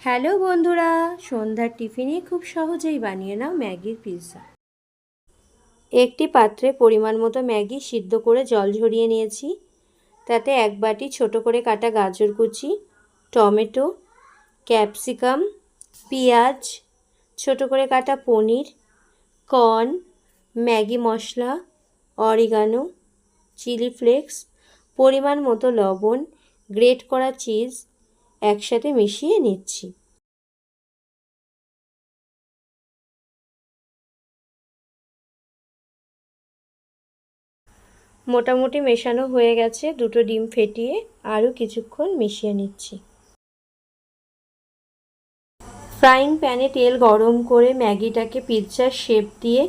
Hello বন্ধুরা, সন্ধ্যার টিফিনে খুব সহজেই বানিয়ে নাও ম্যাগির পিৎজা। একটি পাত্রে পরিমাণ মতো ম্যাগি সিদ্ধ করে জল ঝরিয়ে নিয়েছি। তাতে এক বাটি ছোট করে কাটা গাজর কুচি, টমেটো, ক্যাপসিকাম, পেঁয়াজ, ছোট করে কাটা পনির, কর্ন, ম্যাগি মশলা, অরিগানো, চিলি ফ্লেক্স, পরিমাণ মতো লবণ, গ্রেট করা চিজ একসাথে মিশিয়ে নিচ্ছি। মোটামুটি মেশানো হয়ে গেছে। দুটো ডিম ফেটিয়ে আরও কিছুক্ষণ মিশিয়ে নিচ্ছি। ফ্রাইং প্যানে তেল গরম করে ম্যাগিটাকে পিৎজার শেপ দিয়ে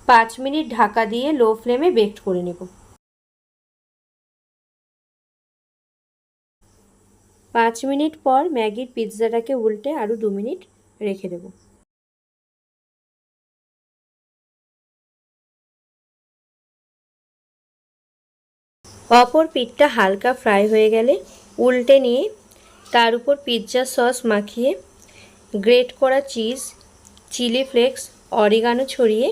5 মিনিট ঢাকা দিয়ে লো ফ্লেমে বেক করে নেব। 5 মিনিট পর ম্যাগির পিৎজাটাকে উল্টে আরও 2 মিনিট রেখে দেব। অপর পিঠটা হালকা ফ্রাই হয়ে গেলে উল্টে নিয়ে তার উপর পিৎজা সস মাখিয়ে গ্রেট করা চিজ, চিলি ফ্লেক্স, অরিগানো ছড়িয়ে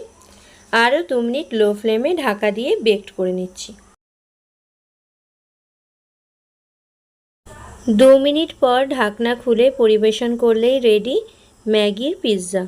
আরও 2 মিনিট লো ফ্লেমে ঢাকা দিয়ে বেক করে নিচ্ছি। 2 মিনিট পর ঢাকনা খুলে পরিবেশন করলেই রেডি ম্যাগির পিৎজা।